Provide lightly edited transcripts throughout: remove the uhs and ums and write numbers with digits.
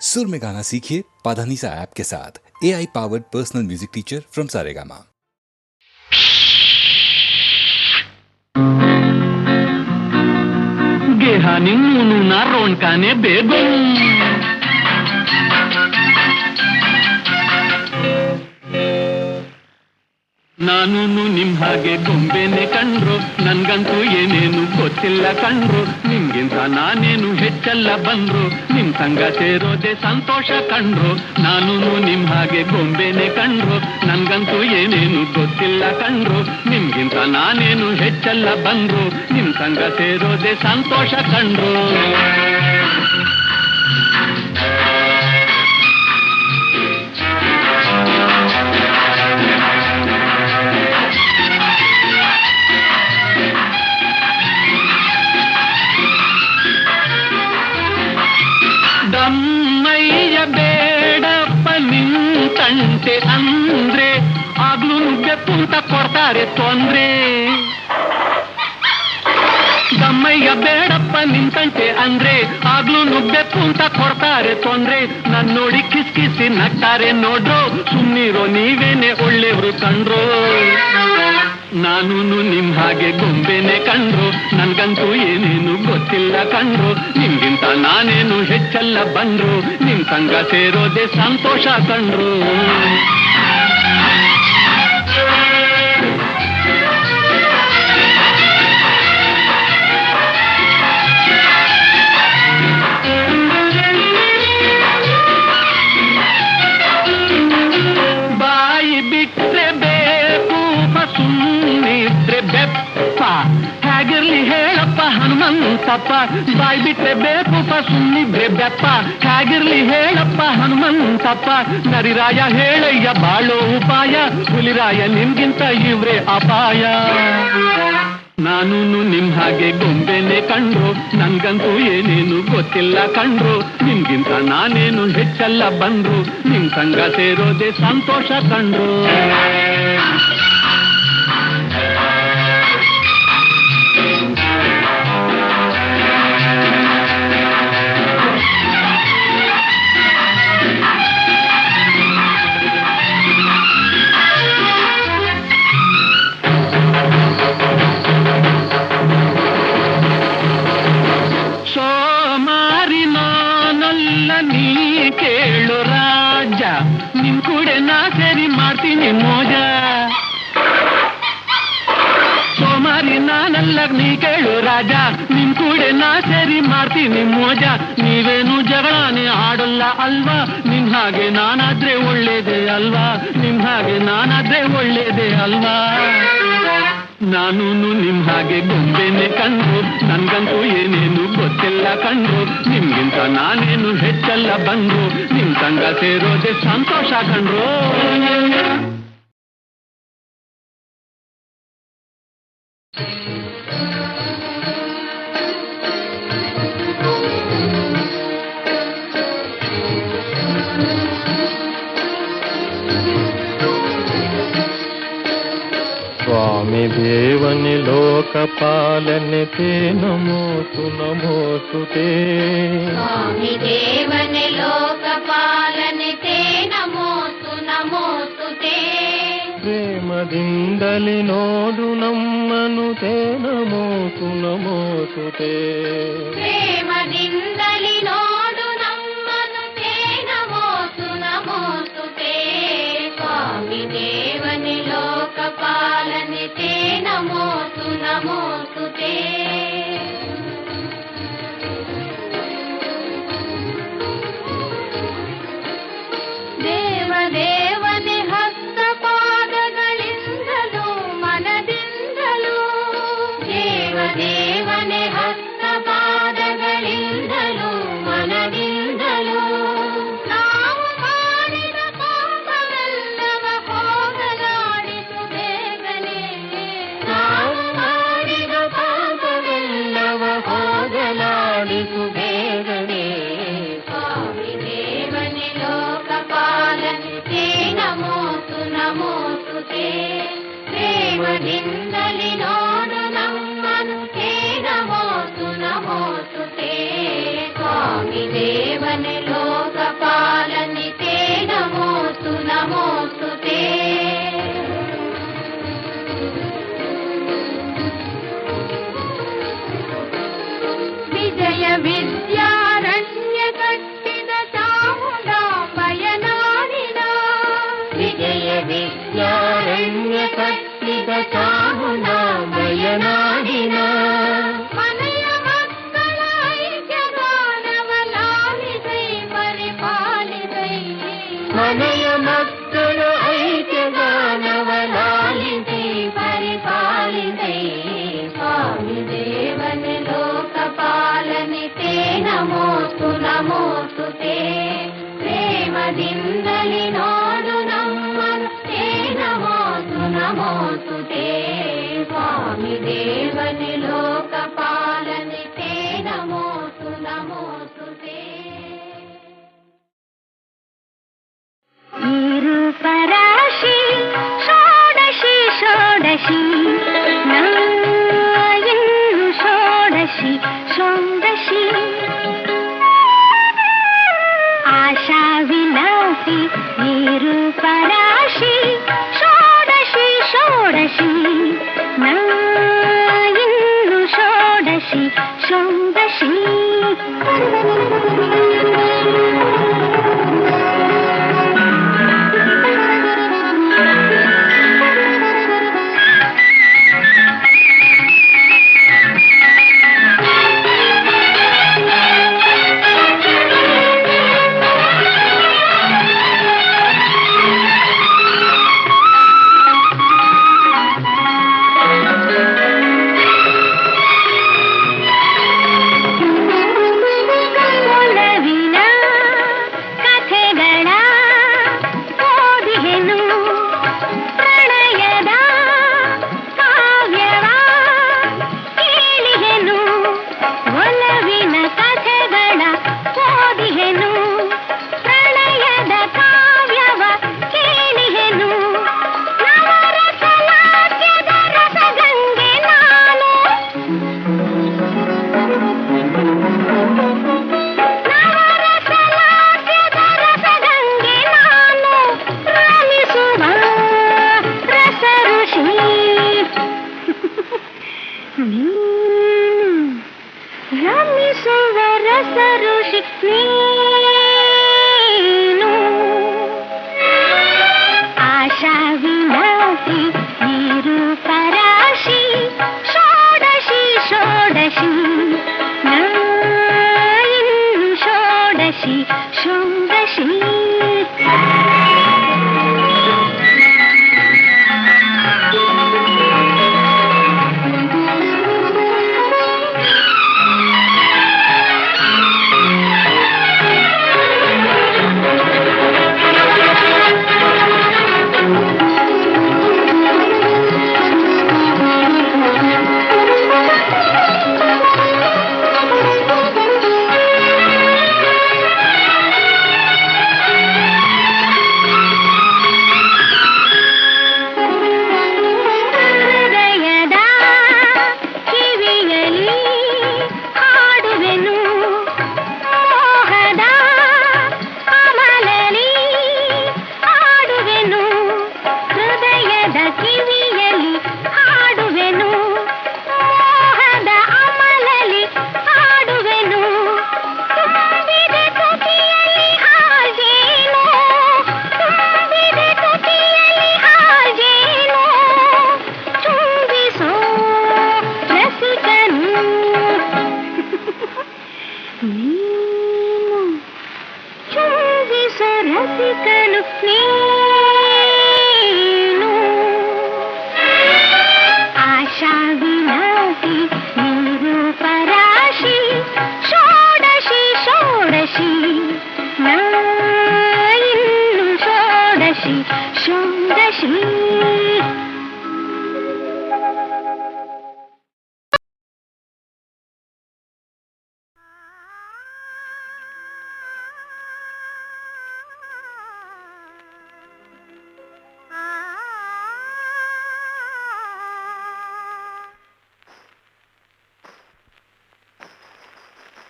सुर में गाना सीखिए पाधानीसा ऐप के साथ। AI powered personal music teacher from Saregama. गेहानी मुनुना रोनकाने बेगम ನಾನು ನಿಮ್ ಹಾಗೆ ಗೊಂಬೆನೆ ಕಂಡ್ರು, ನನ್ಗಂತೂ ಏನೇನು ಗೊತ್ತಿಲ್ಲ ಕಂಡ್ರು. ನಿಮ್ಗಿಂತ ನಾನೇನು ಹೆಚ್ಚಲ್ಲ ಬಂದ್ರು, ನಿಮ್ ಸಂಗ ಸೇರೋದೆ ಸಂತೋಷ ಕಂಡ್ರು. ನಾನು ನಿಮ್ ಹಾಗೆ ಗೊಂಬೆನೆ ಕಂಡ್ರು, ನನ್ಗಂತೂ ಏನೇನು ಗೊತ್ತಿಲ್ಲ ಕಂಡ್ರು. ನಿಮ್ಗಿಂತ ನಾನೇನು ಹೆಚ್ಚಲ್ಲ ಬಂದ್ರು, ನಿಮ್ ಸಂಗ ಸೇರೋದೆ ಸಂತೋಷ ಕಂಡ್ರು. ದಮ್ಮಯ್ಯ ಬೇಡಪ್ಪ ನಿಂತಂತೆ ಅಂದ್ರೆ ಆಗ್ಲೂ ನುಗ್ಗೆ ಪುಂತ ಕೊಡ್ತಾರೆ ತೊಂದ್ರೆ. ದಮ್ಮಯ್ಯ ಬೇಡಪ್ಪ ನಿಂತಂತೆ ಅಂದ್ರೆ ಆಗ್ಲೂ ನುಗ್ಗೆ ಪುಂತ ಕೊಡ್ತಾರೆ ತೊಂದ್ರೆ. ನನ್ ನೋಡಿ ಕಿಸ್ಕಿಸಿ ನಗ್ತಾರೆ ನೋಡ್ರು, ಸುಮ್ನಿರೋ ನೀವೇನೆ ಒಳ್ಳೆಯವರು ಕಂಡ್ರು. ನಾನು ನಿಮ್ ಹಾಗೆ ಗೊಂಬೆನೆ ಕಂಡ್ರು, ನನ್ಗಂತೂ ಏನೇನು ಗೊತ್ತಿಲ್ಲ ಕಂಡ್ರು. ನಿಮ್ಗಿಂತ ನಾನೇನು ಹೆಚ್ಚಲ್ಲ ಬಂದ್ರು, ನಿಮ್ ಸಂಗ ಸೇರೋದೆ ಸಂತೋಷ ಕಂಡ್ರು. ಬಾಯಿ ಬಿಟ್ರೆ ಬೇಕು ಸುಮ್ಮನಿದ್ರೆ ಬೆಪ್ಪ, ಹೇಗಿರ್ಲಿ ಹೇಳಪ್ಪ ಹನುಮಂತಪ್ಪ. ಬಾಯಿ ಬಿಟ್ರೆ ಬೇಕು ಸುಮ್ಮನಿದ್ರೆ ಬೆಪ್ಪ, ಹೇಗಿರ್ಲಿ ಹೇಳಪ್ಪ ಹನುಮಂತಪ್ಪ. ನರಿರಾಯ ಹೇಳಯ್ಯ ಬಾಳೋ ಉಪಾಯ, ಹುಲಿರಾಯ ನಿಮ್ಗಿಂತ ಇವ್ರೆ ಅಪಾಯ. ನಾನು ನಿಮ್ ಹಾಗೆ ಗೊಂಬೆನೆ ಕಂಡ್ರು, ನನ್ಗಂತೂ ಏನೇನು ಗೊತ್ತಿಲ್ಲ ಕಂಡ್ರು. ನಿಮ್ಗಿಂತ ನಾನೇನು ಹೆಚ್ಚಲ್ಲ ಬಂದ್ರು, ನಿಮ್ ಸಂಗ ಸೇರೋದೆ ಸಂತೋಷ ಕಂಡ್ರು. ಸೋಮಾರಿ ನಾನಲ್ಲ ನೀ ಕೇಳು ರಾಜ, ನಿಮ್ ಕೂಡೆ ನಾ ಸೇರಿ ಮಾಡ್ತೀನಿ ಮೋಜ. ಸೋಮಾರಿ ನಾನಲ್ಲ ನೀ ಕೇಳು ರಾಜ, ನಿಮ್ ಕೂಡೆ ನಾ ಸೇರಿ ಮಾಡ್ತೀನಿ ಮೋಜ. ನೀವೇನು ಜಗಳಾನೆ ಆಡಲ್ಲ ಅಲ್ವಾ, ನಿಮ್ ಹಾಗೆ ನಾನಾದ್ರೆ ಒಳ್ಳೇದೇ ಅಲ್ವಾ, ನಿಮ್ ಹಾಗೆ ನಾನಾದ್ರೆ ಒಳ್ಳೇದೇ ಅಲ್ವಾ. ನಾನು ನಿಮ್ ಹಾಗೆ ಗೊಂಬೆನೆ ಕಂಡ್ರು, ನನ್ಗಂತೂ ಏನೇನು ಗೊತ್ತಿಲ್ಲ ಕಂಡ್ರು. ನಿಮ್ಗಿಂತ ನಾನೇನು ಹೆಚ್ಚಲ್ಲ ಬಂದ್ರು, ನಿಮ್ ಸಂಗ ಸೇರೋದೆ ಸಂತೋಷ ಕಂಡ್ರು. स्वामी देवनि लोकपालने ते नमोस्तु नमोस्तु ते. स्वामी देवने लोकपालने ते नमोस्तु नमोस्तु ते. प्रेमದಿಂದಲಿ ನೋಡು ನಮ್ಮನು ते ನಮೋಸ್ತु ನಮೋಸ್ತु ते. प्रेमದಿಂದಲಿ ನೋಡು ನಮ್ಮನು ते नमोस्तु नमोस्तु ते. स्वामी देवने लोकपालने ते नमोस्तु नमोस्तु ते. ದೇವದೇವನೆ ಹಸ್ತಪಾದಗಳಿಂದಲೂ ಮನದಿಂದಲೂ, ದೇವದೇವನೆ ಹಸ್ತಪಾದಗಳಿಂದಲೂ ಮನದಿಂದಲೂ, ನಾವು ಮಾಡಿದ ಪಾಪವೆಲ್ಲವ ಹೋಗಲಾಡಿಸು ಬೇಗನೆ. ನಾವು ಮಾಡಿದ ಪಾಪವೆಲ್ಲವ ಹೋಗಲಾಡಿಸು ಬೇಗನೆ. ಸ್ವಾಮಿ ದೇವನೆ ಲೋಕಪಾಲನೆ ते नमोस्तु नमोस्तु ते. ಪ್ರೇಮದಿಂದಲಿ ನೋಡು ನಮ್ಮನು ते नमोस्तु नमोस्तु ते. ಸ್ವಾಮಿ ದೇವನೆ ಲೋಕ ಮನೆಯ ಮಕ್ಕಳ ಐಕ್ಯಗಾನವ ಲಾಲಿಸಿ ಪರಿಪಾಲಿಸೈ ಸ್ವಾಮಿ ದೇವನೇ ಲೋಕಪಾಲನೆ ತೇ ನಮೋಸ್ತು ನಮೋಸ್ತು ತೇ ಪ್ರೇಮದಿಂದಲಿ ನೋಡು ನಮ್ಮನು ತೇ ನಮೋಸ್ತು ನಮೋಸ್ತು ತೇ ಸ್ವಾಮಿ ದೇವನೇ ಲೋಕಪಾಲನೆ ತೇ ನಮೋಸ್ತು ನಮೋಸ್ತು ತೇ ರೂಪರಾಶಿ ಷೋಡಶಿ ಷೋಡಶಿ ನಾಯನು ಷೋಡಶಿ ಷೋಡಶಿ ಆಶಾ ವಿಲಾಸಿ ಈ ರೂಪರಾಶಿ ಷೋಡಶಿ ಷೋಡಶಿ ನಾಯನು ಷೋಡಶಿ ಷೋಡಶಿ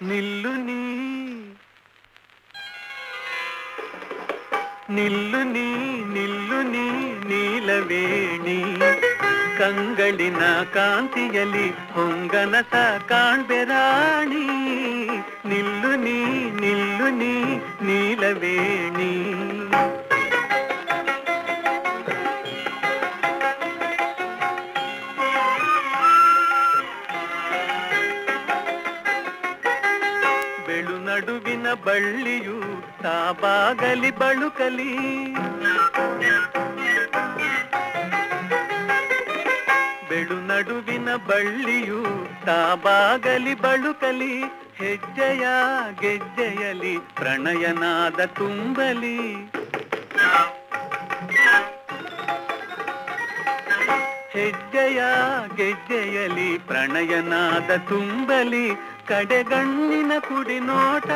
ನಿಲ್ಲು ನೀ ನಿಲ್ಲು ನೀ ನಿಲ್ಲು ನೀ ನೀಲವೇಣಿ ಕಂಗಳಿನ ಕಾಂತಿಯಲ್ಲಿ ಹೊಂಗನಸ ಕಾಣ್ಬೆರಾಣಿ ನಿಲ್ಲು ನೀ ನಿಲ್ಲು ನೀ ನೀಲವೇಣಿ ನಡುವಿನ ಬಳ್ಳಿಯು ತಾಬಾಗಲಿ ಬಳುಕಲಿ. ಬೆಳು ನಡುವಿನ ಬಳ್ಳಿಯು ತಾಬಾಗಲಿ ಬಳುಕಲಿ. ಹೆಜ್ಜೆಯ ಗೆಜ್ಜೆಯಲಿ ಪ್ರಣಯನಾದ ತುಂಬಲಿ. ಹೆಜ್ಜೆಯ ಗೆಜ್ಜೆಯಲಿ ಪ್ರಣಯನಾದ ತುಂಬಲಿ. ಕಡೆಗಣ್ಣಿನ ಕುಡಿನೋಟ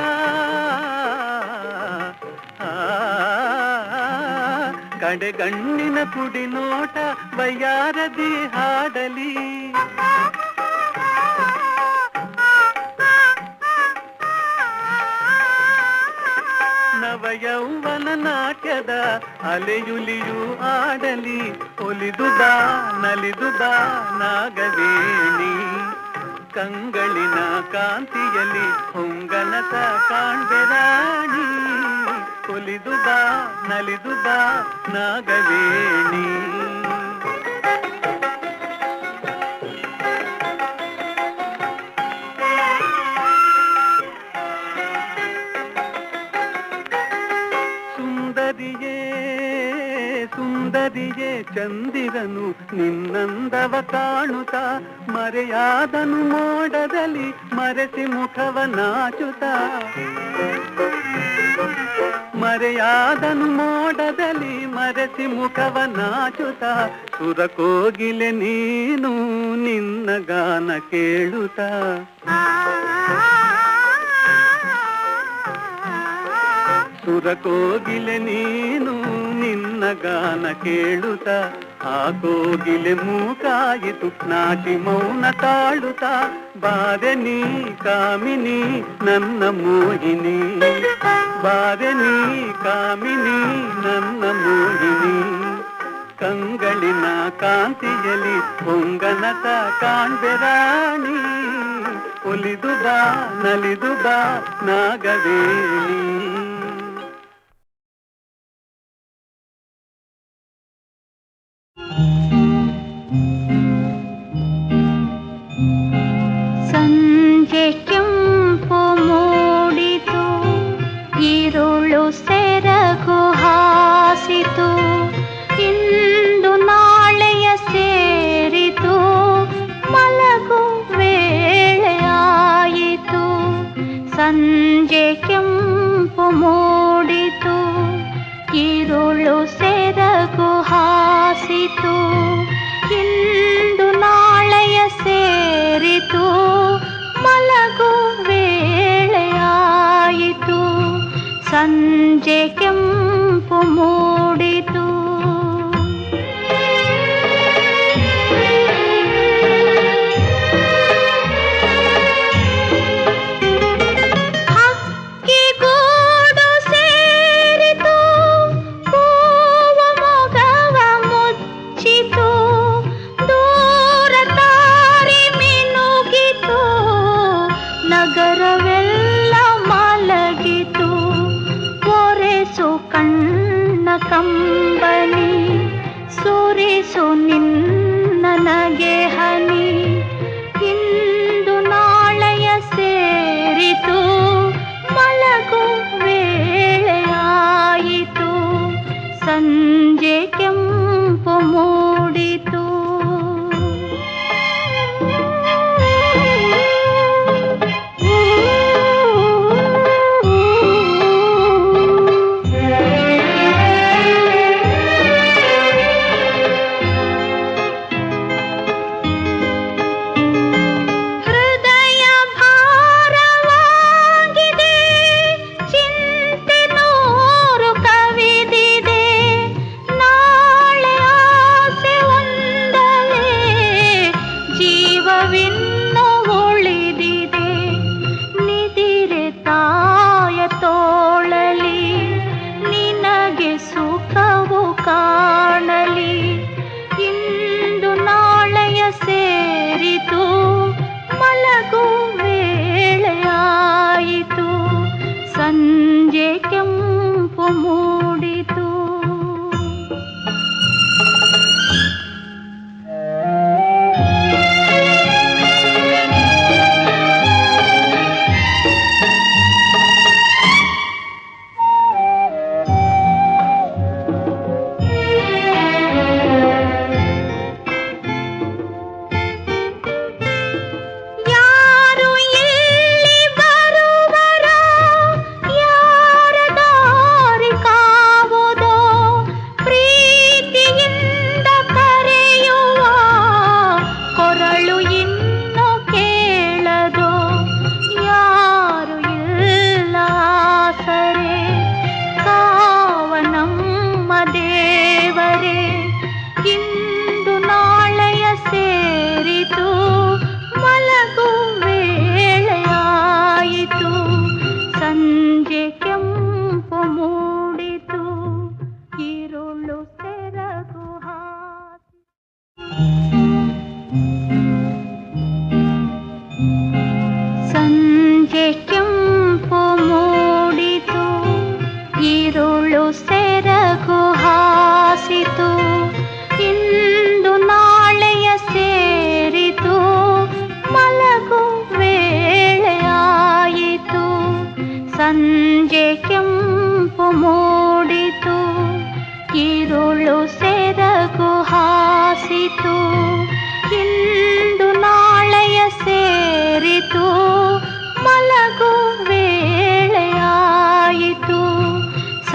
ಕಡೆಗಣ್ಣಿನ ಕುಡಿನೋಟ ವಯ್ಯಾರದಿ ಹಾಡಲಿ. ನವಯೌವನ ನಾಟ್ಯದ ಅಲೆಯುಲಿಯು ಆಡಲಿ. ಒಲಿದು ಬಾ ನಲಿದು ಬಾ ನಾಗವೇಣಿ. ಕಂಗಳಿನ ಕಾಂತಿಯಲ್ಲಿ ಹೊಂಗನಸ ಕಾಣ್ಬೆರಾಣಿ. ಒಲಿದು ಬಾ ನಲಿದು ಬಾ ನಾಗವೇಣಿ. ಸುಂದರಿಯೇ ಚಂದಿರನು ನಿನ್ನಂದವ ಕಾಣುತ್ತ ಮರೆಯಾದನು ಮೋಡದಲ್ಲಿ ಮರೆಸಿ ಮುಖವ ನಾಚುತ್ತ. ಮರೆಯಾದನು ಮೋಡದಲ್ಲಿ ಮರೆಸಿ ಮುಖವ ನಾಚುತ್ತ. ಸುರಕೋಗಿಲೆ ನೀನು ನಿನ್ನ ಗಾನ ಕೇಳುತ್ತ. ಸುರಕೋಗಿಲೆ ನೀನು ನಿನ್ನ ಗಾನ ಕೇಳುತ್ತ. ಆ ಕೋಗಿಲೆ ಮೂಕಾಯಿತು ನಾಟಿ ಮೌನ ತಾಳುತ್ತ. ಬಾರೆ ನೀ ಕಾಮಿನಿ ನನ್ನ ಮೋಹಿನಿ. ಬಾರೆ ನೀ ಕಾಮಿನಿ ನನ್ನ ಮೋಹಿನಿ. ಕಂಗಳಿನ ಕಾಂತಿಯಲಿ ಹೊಂಗನತ ಕಾಣ್ಬೆರಾಣಿ. ಒಲಿದು ಬಾ ನಲಿದು ಬಾ ನಾಗವೇಣಿ. ಸಂಜೆ ಕೆಂಪು ಮೂಡಿತು, ഇരുಳು ಸೆರಗು ಹಾಸಿತು. ಇಂದು ನಾಳೆಯ ಸೇರಿತು, ಮಲಗು ವೇಳೆಯಾಯಿತು. ಸಂಜೆ ಕೆಂಪು ಮೂಡಿತು, ഇരുಳು ಸೆರಗು ಹಾಸಿತು. ಇಂದು ನಾಳೆಯ ಸೇರಿತು, ಮಲಗು ವೇಳೆಯಾಯಿತು. ಸಂಜೆ ಕೆಂಪು ಮೂಡಿತು. ಹಕ್ಕಿಗೂಡು ಸೇರಿತು, ಹೂವ ಮೊಗವ ಮುಚ್ಚಿತು. ದೂರ ದಾರಿ ಮಿನುಗಿತು, ನಗರವೆಲ್ಲ ಮಲಗಿತು. ಒರೆಸು ಕಣ್ಣ ಕಂಬನಿ, ಸುರಿಸು ನಿನ್ನ ನಗೆ ಹನಿ. ಇಂದು ನಾಳೆಯ ಸೇರಿತು, ಮಲಗು ವೇಳೆಯಾಯಿತು. ಸಂಜೆ ಕೆಂಪು ಮೂಡಿತು.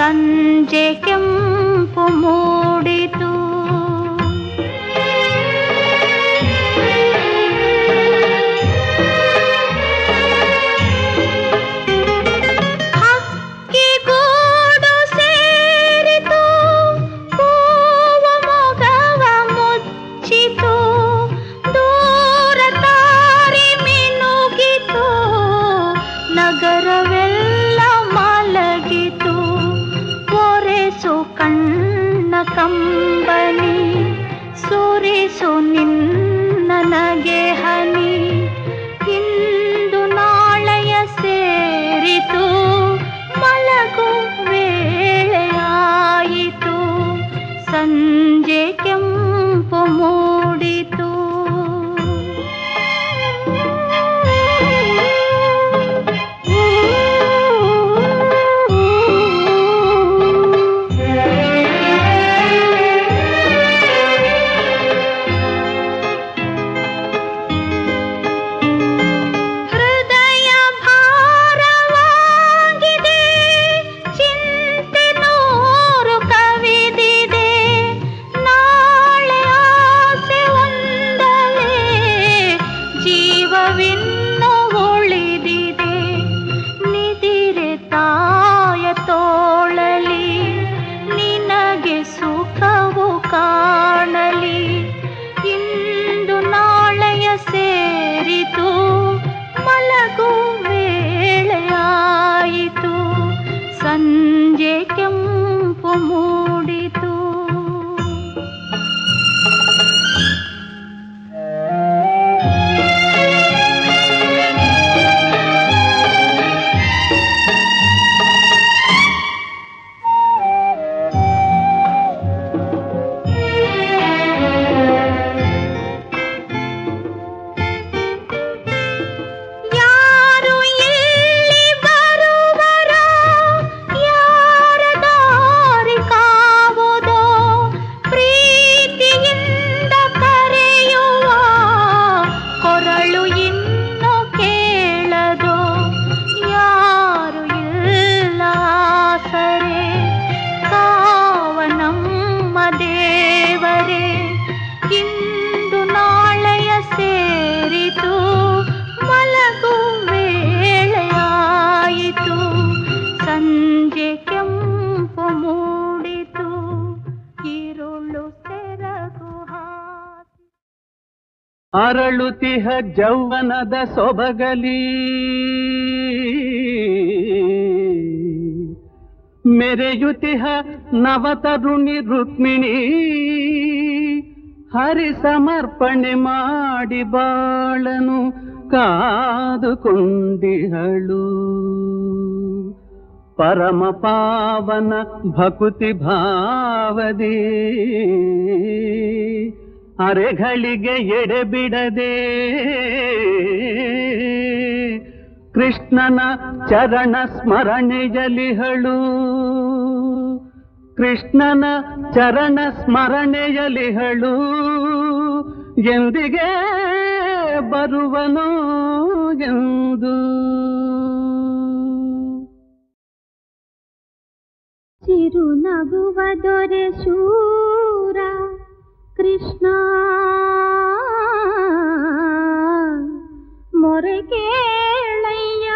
ಸಂಜೆ ಕೆಂಪು ಮೂಡಿತು. ಹಕ್ಕಿಗೂಡು ಸೇರಿತು, ಹೂವ ಮೊಗವ ಮುಚ್ಚಿತು, ದೂರ ತಾರೆ ಮಿನುಗಿತು, ನಗರವೆಲ್ಲ ಮಲಗಿತು. ಒರೆಸು ಕಣ್ಣ ಕಂಬನಿ, ಸುರಿಸು ನಿನ್ನ ನಗೆ ಹನಿ. ಇಂದು ನಾಳೆಯ ಸೇರಿತು, ಮಲಗು ವೇಳೆಯಾಯಿತು, ಸಂಜೆ ಕೆಂಪು ಮೂಡಿತು. ಹೃದಯ ಭಾರವಾಗಿದೆ, ಚಿಂತೆ ನೂರು ಕವಿದಿದೆ, ನಾಳೆ ಆಸೆ ಒಂದಲೇ ಜೀವವಿನ್ನು ಉಳಿದಿದೆ. ನಿದಿರೆ ತಾಯ ತೋಳಲಿ, ನಿನಗೆ ಸುಖವು ಕಾಣಲಿ. ಇಂದು ನಾಳೆಯ ಸೇರಿತು, ಮಲಗು ವೇಳೆಯಾಯಿತು, ಸಂಜೆ ಕೆಂಪು ಮೂಡಿತು. ಯಾರು ಇಲ್ಲಿ ಬರುವರೋ, ಯಾರ ದಾರಿ ಕಾವುದೋ, ಪ್ರೀತಿಯಿಂದ ಕರೆಯುವ ಕೊರಳು ಇನ್ನು ಕೇಳದೋ. ಯಾರು ಇಲ್ಲ ಆಸರೆ, ಕಾವ ನಮ್ಮ ದೇವರೇ. ಇಂದು ನಾಳೆಯ ಸೇರಿತು, ಮಲಗು ವೇಳೆಯಾಯಿತು, ಸಂಜೆ ಕೆಂಪು ಮೂಡಿತು, ഇരുಳು ಸೆರಗು ಹಾಸಿ. ಅರಳುತಿಹ ಜೌವನದ ಸೊಬಗಲಿ, ಮೆರೆಯುತಿಹ ನವತರುಣಿ ರುಕ್ಮಿಣಿ. ಹರಿ ಸಮರ್ಪಣೆ ಮಾಡಿ ಬಾಳನು ಕಾದುಕೊಂಡಿಹಳು. ಪರಮ ಪಾವನ ಭಕುತಿ ಭಾವದಿ, ಅರೆಗಳಿಗೆ ಎಡೆಬಿಡದೆ ಕೃಷ್ಣನ ಚರಣ ಸ್ಮರಣೆಯಲಿಹಳು. ಕೃಷ್ಣನ ಚರಣ ಸ್ಮರಣೆಯಲಿಹಳು. ಎಂದಿಗೆ ಬರುವನು ಎಂದು. ಚಿರುನಗುವ ದೊರೆ ಶೂರ ಕೃಷ್ಣ, ಮೊರೆ ಕೇಳಯ್ಯ.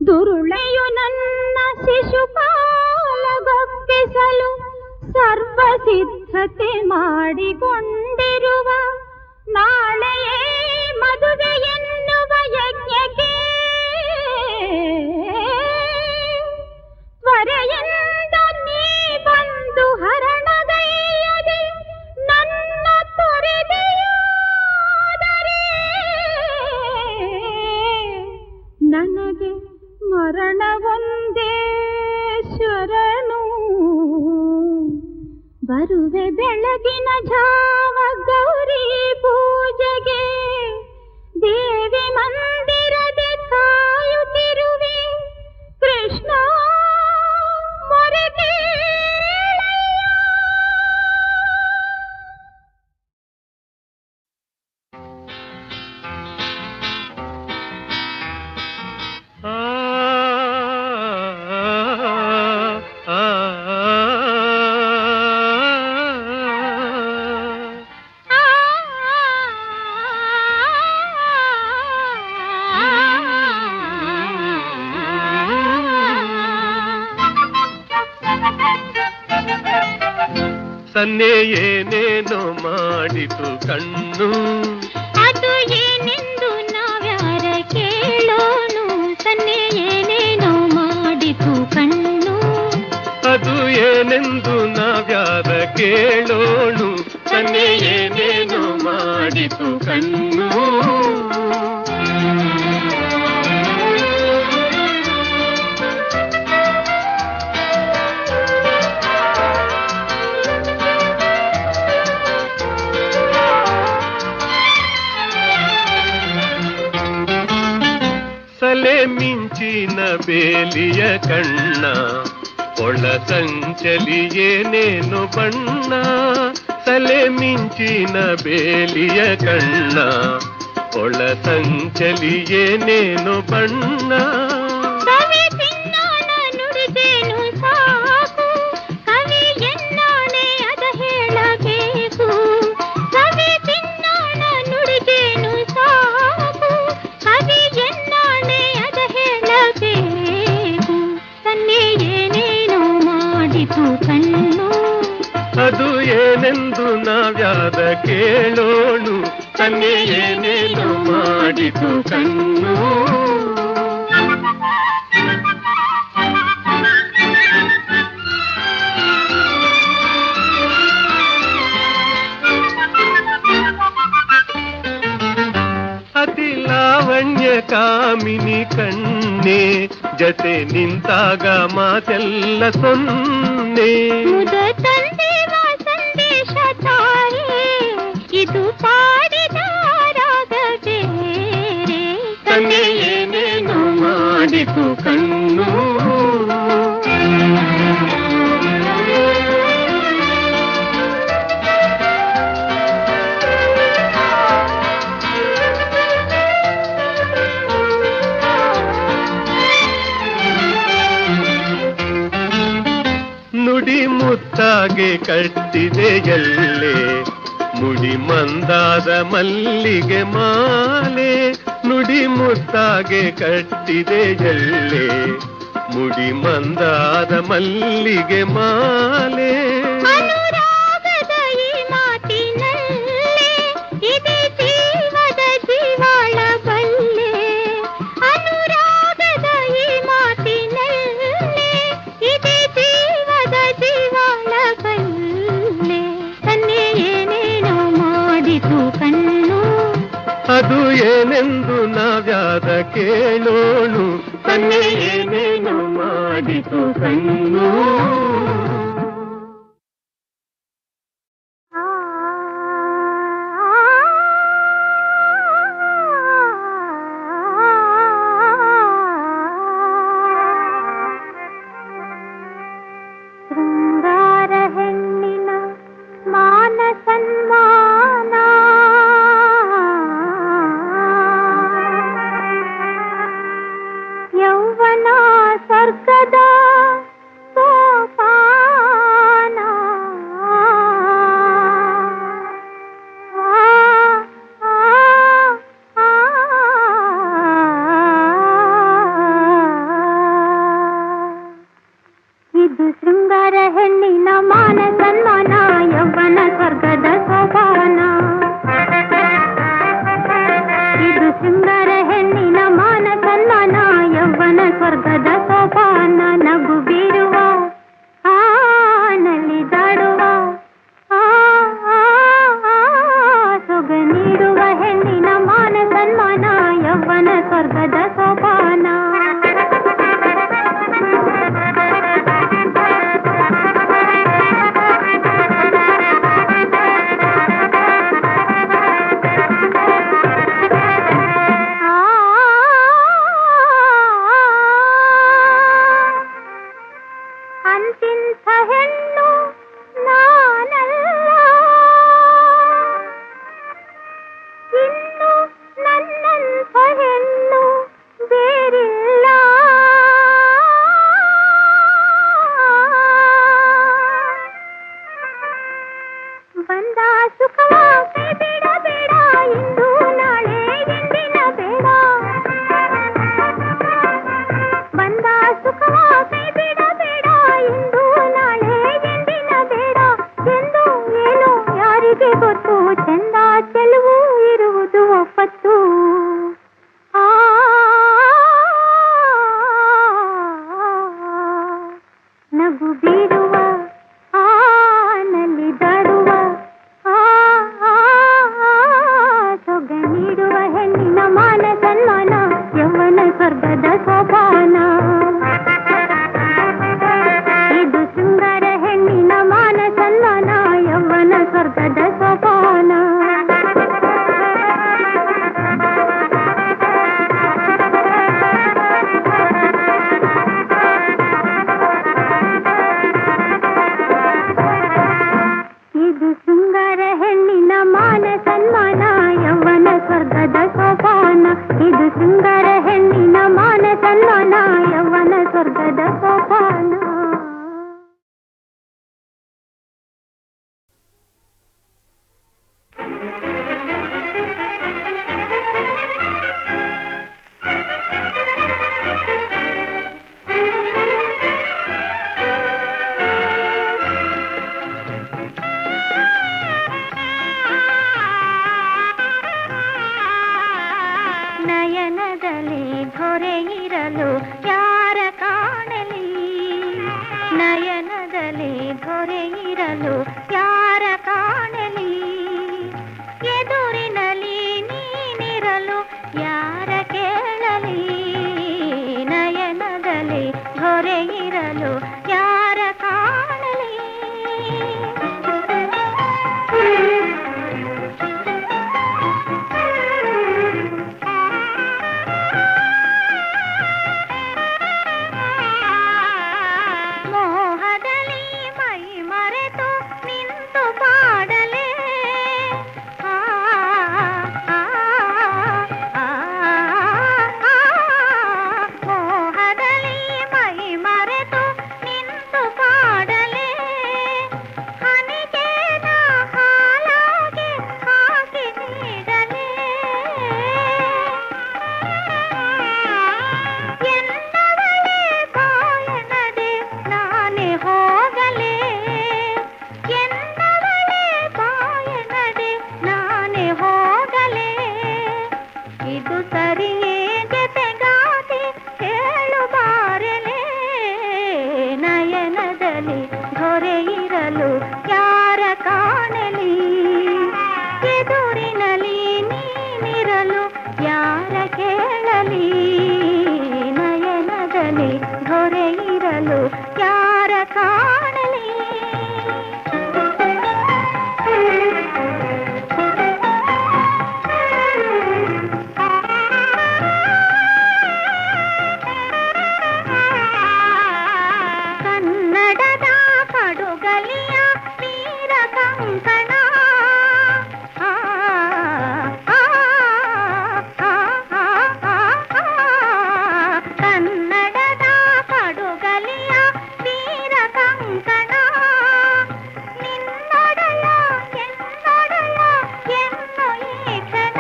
ದುರುಳೆಯು ನನ್ನ ಶಿಶುಪಾಲಗೊಪ್ಪಿಸಲು ಸರ್ವ ಸಿದ್ಧತೆ ಮಾಡಿಕೊಂಡಿರುವ, ನಾಳೆಯೇ ಮದುವೆ ಎನ್ನುವ ಯಜ್ಞಕ್ಕೆ ತ್ವರೆಯಿಂದ ನೀ ಬಂದು ಹರಣಗೈಯದೆ ನನ್ನ ತೊರೆದೆಯಾದರೆ ನನಗೆ ಮರಣವೊಂದೇ ಶರಣು. ಬರುವೆ ಬೆಳಗಿನ ಜಾವ ಗೌರಿ ಪೂಜೆಗೆ, ದೇವಿ ಮಂದಿರದೆ ಕಾಯುತ್ತಿರುವೆ ಕೃಷ್ಣ, ಮೊರೆ ಕೇಳಯ್ಯ. ಸನ್ನೆ ಏನೇನೋ ಮಾಡಿತು ಕಣ್ಣು, ಅದು ಏನೆಂದು ನಾವ್ಯಾರ ಕೇಳೋನು. ಸನ್ನೆ ಏನೇನೋ ಮಾಡಿತು ಕಣ್ಣು, ಅದು ಏನೆಂದು ನಾವ್ಯಾರ ಕೇಳೋಣು. ಸನ್ನೆ ಏನೇನೋ ಮಾಡಿತು ಕಣ್ಣು. ಸಲೆ ಮಿಂಚಿನ ಬೇಲಿಯ ಕಣ್ಣ, ಒಳ ಸಂಚಲಿ ಏನೇನು ಬಣ್ಣ. ಸಲೆ ಮಿಂಚಿನ ಬೇಲಿಯ ಕಣ್ಣ, ಒಳ ಸಂಚಲಿ ಏನೇನು ಬಣ್ಣ. ಕವಿ ತಿನ್ನೋಣ ನುಡಿದೇನು ಸಾಕು, ಕವಿ ಎನ್ನಾಣೆ ಅದ ಹೇಳಬೇಕು. ಕವಿ ತಿನ್ನೋಣ ನುಡಿದೇನು ಸಾಕು, ಕವಿ ಎನ್ನಾಣೆ ಅದ ಹೇಳಬೇಕು. ಸನ್ನೆ ಏನೇನೋ ಮಾಡಿತು ಕಣ್ಣು, ಅದು ಏನೆಂದು ನಾವ್ಯಾರ ಕೇಳೋಣು. ಸನ್ನೆ ಏನೇನು ಮಾಡಿತು ಕಣ್ಣು. ಅತಿ ಲಾವಣ್ಯ ಕಾಮಿನಿ ಕಣ್ಣೆ, ಜತೆ ನಿಂತಾಗ ಮಾತೆಲ್ಲ ಸೊನ್ನೆ. ಮುದ ತಂದೆವ ಸಂದೇಶ ತಾಯೇ, ಇದು ಪಾಡಿದ ರಾಗ ಬೇರೆ. ಸನ್ನೆ ಏನೇನು ಮಾಡಿತು ಕಣ್ಣು. ನುಡಿ ಮುತ್ತಾಗೆ ಕಟ್ಟಿದೆ ಎಲ್ಲೆ, ಮುಡಿ ಮಂದಾದ ಮಲ್ಲಿಗೆ ಮಾಲೆ. ನುಡಿ ಮುತ್ತಾಗೆ ಕಟ್ಟಿದೆ ಎಲ್ಲೆ, ಮುಡಿ ಮಂದಾದ ಮಲ್ಲಿಗೆ ಮಾಲೆ. ಅನುರಾಗದ ಈ ಮಾತಿನಲ್ಲೇ ಇದೆ ಜೀವದ ಜೀವಾಳ ಬಲ್ಲೆ. ಅನುರಾಗದ ಈ ಮಾತಿನಲ್ಲೇ ಇದೆ ಜೀವದ ಜೀವಾಳ ಬಲ್ಲೆ. ಸನ್ನೆ ಏನೇನೋ ಮಾಡಿತು ಕಣ್ಣು, ಅದು ಏನೆಂದು ನಾವ್ಯಾರ ಕೇಳೋಣು. ಸನ್ನೆ ಏನೇನು ಮಾಡಿತು ಕಣ್ಣು. ಶೃಂಗಾರ ಹೆಣ್ಣಿನ ಮಾನ ಸನ್ಮಾನ, ಯೌವನ ಸ್ವರ್ಗದ ಸೋಪಾನ. ಇದು ಶೃಂಗಾರ ಹೆಣ್ಣಿನ ಮಾನ ಸನ್ಮಾನ, ಯೌವನ ಸ್ವರ್ಗದ ಸೋಪಾನ. ಇದು ಶೃಂಗಾರ ಹೆಣ್ಣಿನ ಮಾನ ಸನ್ಮಾನ, ಯೌವನ ಸ್ವರ್ಗದ ಸೋಪಾನ. ನಗು ಬೀರುವ ನಲಿದಾಡುವ ಸೊಗ ನೀಡುವ ಹೆಣ್ಣಿನ ಮಾನ ಸನ್ಮಾನ, ಯೌವನ ಸ್ವರ್ಗದ ಸೋಪಾನ. ಅಂತಿಂಥ ಹೆಣ್ಣು ನಾನಲ್ಲ, ಇನ್ನು ನನ್ನಂಥ ಹೆಣ್ಣು ಬೇರಿಲ್ಲ. ಧೊರೆ ಇರಲು ಯಾರ ಕಾಣಲಿ, ನಯನದಲ್ಲಿ ಧೊರೆ ಇರಲು ಯಾರ ಕಾಣಲಿ, ಎದುರಿನಲ್ಲಿ ನೀನಿರಲು ಯಾರ ಕೇಳಲಿ, ನಯನದಲ್ಲಿ ಧೊರೆ ಇರಲು ಯಾರ ಕಾಣಲಿ. ಮೋಹದಲ್ಲಿ ಮೈ ಮರೆತು ನಿಂತು ಪಾಡಲೇ, ಆ, ಆ, ಆ, ಆ, ಮೋಹದಲ್ಲಿ ಮೈ ಮರೆತು ನಿಂತು ಪಾಡಲೇ, ಹನಿಗೇನ ಹಾಲಾಗಿ ಹಾಕಿ ನೀಡಲೇ, ಎನ್ನವಳೇ ಬಾಯನದೆ ನಾನೇ ಹೋಗಲೇ, ಎನ್ನವಳೇ ಬಾಯನದೆ ನಾನೇ ಹೋಗಲೇ, ಇದು ಸರಿಯೇ ಜತೆಗಾತಿ ಹೇಳು ಬಾರಲೇ, ನಯನದಲ್ಲಿ ಧೊರೆ ಇರಲು ಯಾರ ಕಾಣಲಿ, ಎದುರಿನಲ್ಲಿ ನೀನಿರಲು ಯಾರ ಕೇಳಲಿ, ನಯನದಲ್ಲಿ ಧೊರೆ ಇರಲು ಯಾರ ಕಾಣಲಿ. ಕನ್ನಡದ ಪಡುಗಲಿಯ ವೀರ ಕಂಕಣ, ಆ, ಆ, ಆ, ಆ, ಆ, ಆ, ಕನ್ನಡದ ಪಡುಗಲಿಯ ವೀರ ಕಂಕಣ, ನಿನ್ನೊಡೆಯ ಎನ್ನೊಡೆಯ ಎನ್ನು ಈ ಕ್ಷಣ,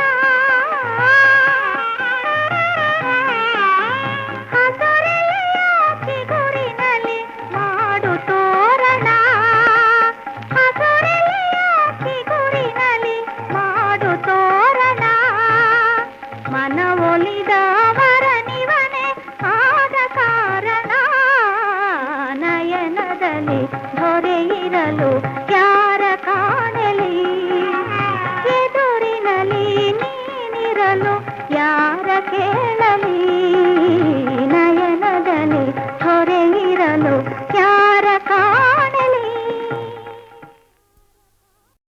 ಹಸುರೆಲೆಯ ಚಿಗುರಿನಲ್ಲಿ ಮಾಡು ತೋರಣ, ಹಸುರೆಲೆಯ ಚಿಗುರಿನಲ್ಲಿ ಮಾಡು ತೋರಣ, ಮನವೊಲಿದವರ ನಿವನೆ ಆದ ಕಾರಣ, ನಯನದಲ್ಲಿ ಧೊರೆ ಇರಲು ಯಾರ ಕಾಣಲಿ, ಎದುರಿನಲ್ಲಿ ನೀನಿರಲು ಯಾರ